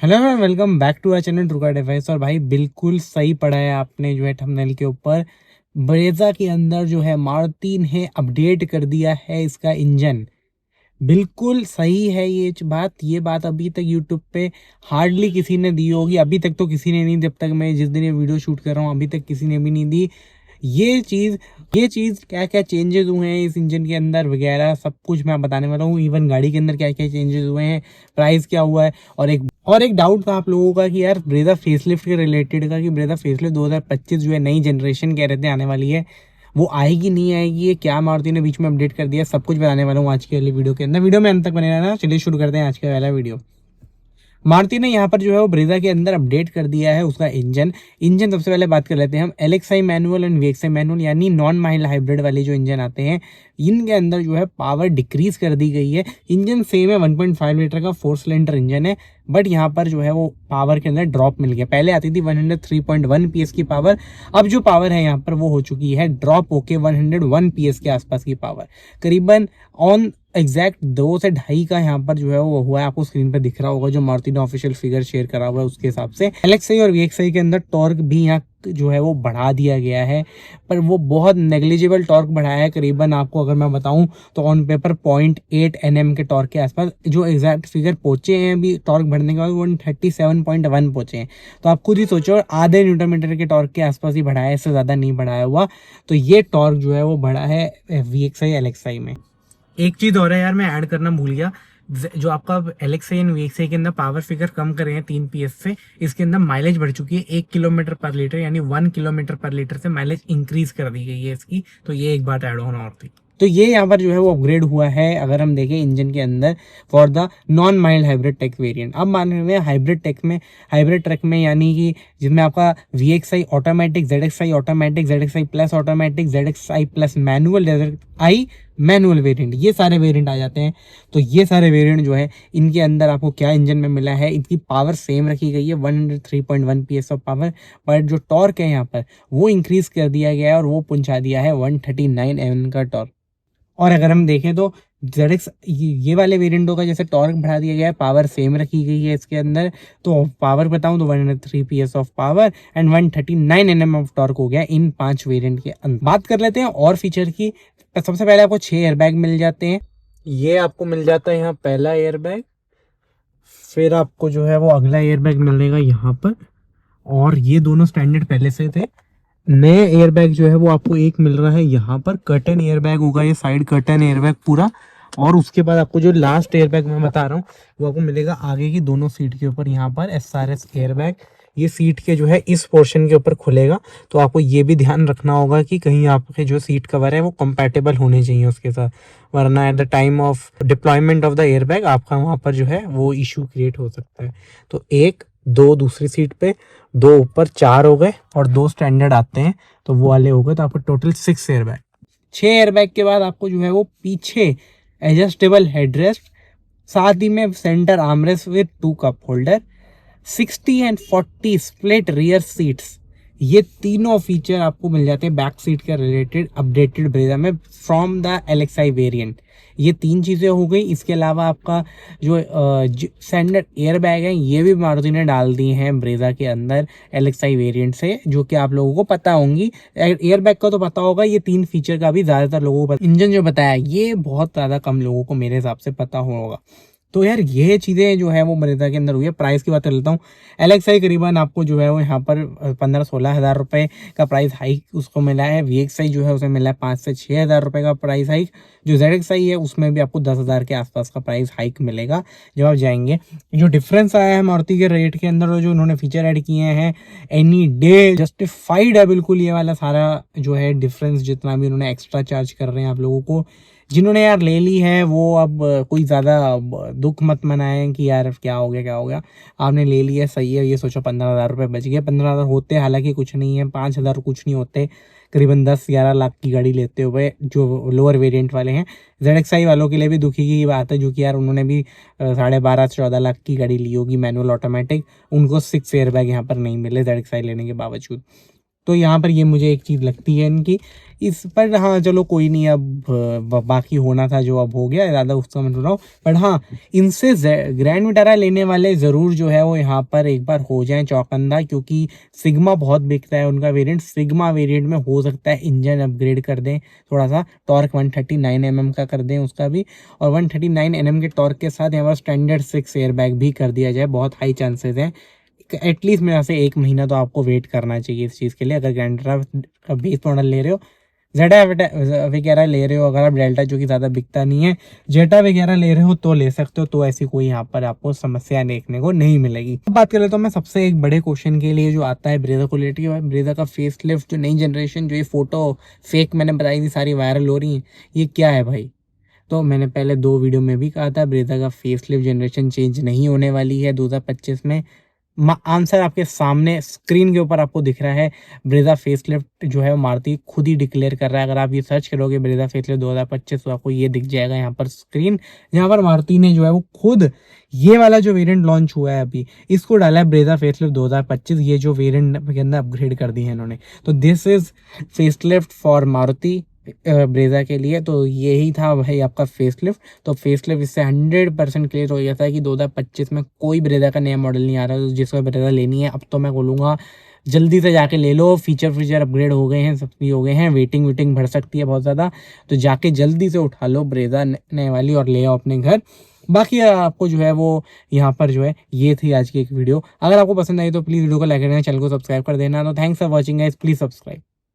Hello ma'am, welcome back to our channel true car device. और भाई बिल्कुल सही पढ़ा है आपने जो है थंबनेल के ऊपर। ब्रेजा के अंदर जो है मारुति ने अपडेट कर दिया है इसका इंजन। बिल्कुल सही है ये बात अभी तक यूट्यूब पे हार्डली किसी ने दी होगी। अभी तक तो किसी ने नहीं, जब तक मैं जिस दिन ये वीडियो शूट कर रहा हूँ अभी तक किसी ने भी नहीं दी ये चीज़। ये चीज़ क्या क्या चेंजेस हुए हैं इस इंजन के अंदर वगैरह सब कुछ मैं बताने वाला हूँ। इवन गाड़ी के अंदर क्या क्या चेंजेस हुए हैं, प्राइस क्या हुआ है। और एक डाउट था आप लोगों का कि यार ब्रेजा फेसलिफ्ट के रिलेटेड का, कि ब्रेजा फेसलिफ्ट 2025 जो है नई जनरेशन कह रहे थे आने वाली है, वो आएगी नहीं आएगी, ये क्या मारुति ने बीच में अपडेट कर दिया, सब कुछ बताने वाला हूँ आज की वाली वीडियो के अंदर। वीडियो में अंत तक बने रहना। चलिए शुरू करते हैं आज का वाला वीडियो। मारुति ने यहाँ पर जो है वो ब्रेजा के अंदर अपडेट कर दिया है उसका इंजन सबसे पहले बात कर लेते हैं हम LXI manual and VXi manual यानी नॉन माइल्ड हाइब्रिड वाले जो इंजन आते हैं, इनके अंदर जो है पावर डिक्रीज कर दी गई है। इंजन सेम है, 1.5 लीटर का 4 सिलेंडर इंजन है, बट यहाँ पर जो है वो पावर के अंदर ड्रॉप मिल गया। पहले आती थी 103.1 पीएस की पावर, अब जो पावर है यहाँ पर वो हो चुकी है ड्रॉप होके 101 पीएस के आसपास की पावर। करीबन ऑन एग्जैक्ट 2 से 2.5 का यहाँ पर जो है वो हुआ है, आपको स्क्रीन पर दिख रहा होगा जो मारुति ने ऑफिशियल फिगर शेयर करा हुआ है उसके हिसाब से। एलएक्सआई और वीएक्सआई के अंदर टॉर्क भी यहाँ जो है वो बढ़ा दिया गया है, पर वो बहुत नेग्लिजिबल टॉर्क बढ़ाया है। करीबन आपको अगर मैं बताऊं तो ऑन पेपर 0.8 Nm के टॉर्क के आसपास जो एग्जैक्ट फिगर पहुंचे हैं अभी टॉर्क बढ़ने के बाद 137.1 पहुंचे हैं। तो आप खुद ही सोचो, आधे न्यूटन मीटर के टॉर्क के आसपास ही बढ़ाया है, इससे ज़्यादा नहीं बढ़ाया हुआ। तो ये टॉर्क जो है वो बढ़ा है वीएक्सआई एलएक्सआई में। एक चीज़ और है यार, मैं ऐड करना भूल गया। जो आपका एलएक्सआई एंड वीएक्सआई के अंदर पावर फिगर कम करे हैं 3 पीएस से, इसके अंदर माइलेज बढ़ चुकी है 1 किलोमीटर पर लीटर, यानी 1 किलोमीटर पर लीटर से माइलेज इंक्रीज कर दी गई है इसकी। तो ये एक बात ऐड होना और थी। तो ये यहाँ पर जो है वो अपग्रेड हुआ है अगर हम देखें इंजन के अंदर for the non mild hybrid tech variant. अब मान रहे हैं हाइब्रिड ट्रक में यानी कि जिसमें आपका VXi automatic, ZXI automatic, ZXI plus automatic, ZXI plus manual, ZXI manual variant, ये सारे वेरिएंट आ जाते हैं। तो ये सारे वेरिएंट जो है इनके अंदर आपको क्या इंजन में मिला है, इनकी पावर सेम रखी गई है 103.1 पीएस ऑफ पावर, पर जो टॉर्क है यहाँ पर वो इंक्रीज कर दिया गया है और वो पहुंचा दिया है 139 Nm का टॉर्क। और अगर हम देखें तो जेडएक्स ये वाले वेरिएंटों का जैसे टॉर्क बढ़ा दिया गया है, पावर सेम रखी गई है इसके अंदर। तो पावर बताऊं तो 103 PS of power and 139 Nm of torque हो गया इन 5 वेरिएंट के अंदर। बात कर लेते हैं और फीचर की। सबसे पहले आपको 6 एयरबैग मिल जाते हैं। ये आपको मिल जाता है यहाँ पहला एयरबैग, फिर आपको जो है वो अगला एयरबैग मिलेगा यहाँ पर, और ये दोनों स्टैंडर्ड पहले से थे। नए एयरबैग जो है वो आपको एक मिल रहा है यहाँ पर, कर्टन एयरबैग होगा ये, साइड कर्टन एयरबैग पूरा। और उसके बाद आपको जो लास्ट एयरबैग मैं बता रहा हूँ वो आपको मिलेगा आगे की दोनों सीट के ऊपर, यहाँ पर एसआरएस एयरबैग। ये सीट के जो है इस पोर्शन के ऊपर खुलेगा। तो आपको ये भी ध्यान रखना होगा कि कहीं आपके जो सीट कवर है वो कंपैटिबल होने चाहिए उसके साथ, वरना at the time of deployment of the airbag आपका वहाँ पर जो है वो इशू क्रिएट हो सकता है। तो 1 2 दूसरी सीट पे, 2 ऊपर, 4 हो गए, और 2 स्टैंडर्ड आते हैं तो वो वाले हो गए। तो आपको टोटल 6 एयरबैग। 6 एयरबैग के बाद आपको जो है वो पीछे एडजस्टेबल हेडरेस्ट, साथ ही में centre armrest with 2 cup holder, 60 and 40 split rear seats, ये तीनों फीचर आपको मिल जाते हैं बैक सीट के रिलेटेड अपडेटेड ब्रेजा में फ्रॉम द एलएक्सआई वेरिएंट। ये 3 चीज़ें हो गई। इसके अलावा आपका जो स्टैंडर्ड एयर बैग है ये भी मारुति ने डाल दी हैं ब्रेजा के अंदर एलएक्सआई वेरिएंट से, जो कि आप लोगों को पता होंगी। एयर बैग का तो पता होगा, ये 3 फीचर का भी ज़्यादातर लोगों को पता। इंजन जो बताया ये बहुत ज़्यादा कम लोगों को मेरे हिसाब से पता होगा। तो यार ये चीज़ें जो है वो ब्रेजा के अंदर हुई है। प्राइस की बात कर लेता हूँ। एलएक्सआई करीबन आपको जो है वो यहाँ पर 15-16 हज़ार रुपये का प्राइस हाइक उसको मिला है। वीएक्सआई जो है उसे मिला है 5 से 6 हज़ार रुपये का प्राइस हाइक। जो जेडएक्सआई है उसमें भी आपको 10 हज़ार के आसपास का प्राइस हाइक मिलेगा जब आप जाएंगे। जो डिफरेंस आया है मारुति के रेट के अंदर और जो उन्होंने फीचर ऐड किए हैं, एनी डे जस्टिफाइड है बिल्कुल ये वाला सारा जो है डिफरेंस, जितना भी उन्होंने एक्स्ट्रा चार्ज कर रहे हैं आप लोगों को। जिन्होंने यार ले ली है वो अब कोई ज़्यादा दुख मत मनाएं कि यार क्या हो गया। आपने ले लिया सही है, ये सोचो 15 हज़ार रुपये बच गए। 15 हज़ार होते हालांकि कुछ नहीं है, 5 हज़ार कुछ नहीं होते। करीबन 10-11 लाख की गाड़ी लेते हुए जो लोअर वेरिएंट वाले हैं। जेडएक्सआई वालों के लिए भी दुखी की बात है, जो कि यार उन्होंने भी 12.5-14 लाख की गाड़ी ली होगी मैनुअल ऑटोमेटिक, उनको 6 एयरबैग यहाँ पर नहीं मिले जेडएक्सआई लेने के बावजूद। तो यहाँ पर ये मुझे एक चीज़ लगती है इनकी इस पर। हाँ चलो कोई नहीं, अब बाकी होना था जो अब हो गया, ज़्यादा उसका मत रहा हूँ। बट हाँ, इनसे ग्रैंड विटारा लेने वाले ज़रूर जो है वो यहाँ पर एक बार हो जाएं चौकंदा, क्योंकि सिग्मा बहुत बिकता है उनका वेरिएंट। सिग्मा वेरिएंट में हो सकता है इंजन अपग्रेड कर दें, थोड़ा सा टॉर्क 139 mm का कर दें उसका भी, और 139 mm के टॉर्क के साथ यहाँ पर स्टैंडर्ड 6 एयरबैग भी कर दिया जाए। बहुत हाई चांसेस हैं, एटलीस्ट मेरे से 1 महीना तो आपको वेट करना चाहिए इस चीज़ के लिए। अगर ग्रैंडरा का बेस मॉडल ले रहे हो, जेटा वगैरह ले रहे हो, अगर आप डेल्टा जो कि ज़्यादा बिकता नहीं है, जेटा वगैरह ले रहे हो तो ले सकते हो, तो ऐसी कोई यहाँ पर आपको समस्या देखने को नहीं मिलेगी। अब बात कर लेता हूँ मैं सबसे एक बड़े क्वेश्चन के लिए जो आता है ब्रेजा को लेकर के। ब्रेजा का फेस लिफ्ट जो नई जनरेशन, जो ये फोटो फेक मैंने बताई थी सारी वायरल हो रही है, ये क्या है भाई? तो मैंने पहले 2 वीडियो में भी कहा था ब्रेजा का फेस लिफ्ट जनरेशन चेंज नहीं होने वाली है 2025 में। आंसर आपके सामने स्क्रीन के ऊपर आपको दिख रहा है। ब्रेजा फेसलिफ्ट जो है मारुति खुद ही डिक्लेयर कर रहा है। अगर आप ये सर्च करोगे ब्रेजा फेसलिफ्ट 2025 तो आपको ये दिख जाएगा यहाँ पर स्क्रीन, जहाँ पर मारुति ने जो है वो खुद ये वाला जो वेरिएंट लॉन्च हुआ है अभी, इसको डाला है ब्रेजा फेसलिफ्ट 2025। ये जो वेरिएंट के अंदर अपग्रेड कर दी है इन्होंने, तो this is facelift for Maruti Brezza के लिए। तो यही था भाई आपका फेसलिफ्ट। तो फेसलिफ्ट इससे 100% क्लियर हो गया था कि 2025 में कोई ब्रेजा का नया मॉडल नहीं आ रहा। तो जिसको ब्रेजा लेनी है अब तो मैं बोलूँगा जल्दी से जाके ले लो। फीचर अपग्रेड हो गए हैं, सब भी हो गए हैं, वेटिंग बढ़ सकती है बहुत ज़्यादा, तो जाके जल्दी से उठा लो ब्रेजा नए वाली और ले आओ अपने घर। बाकी आपको जो है वो यहाँ पर जो है ये थी आज की एक वीडियो। अगर आपको पसंद आई तो प्लीज़ वीडियो को लाइक करना, चैनल को सब्सक्राइब कर देना। तो thanks for watching guys, please subscribe.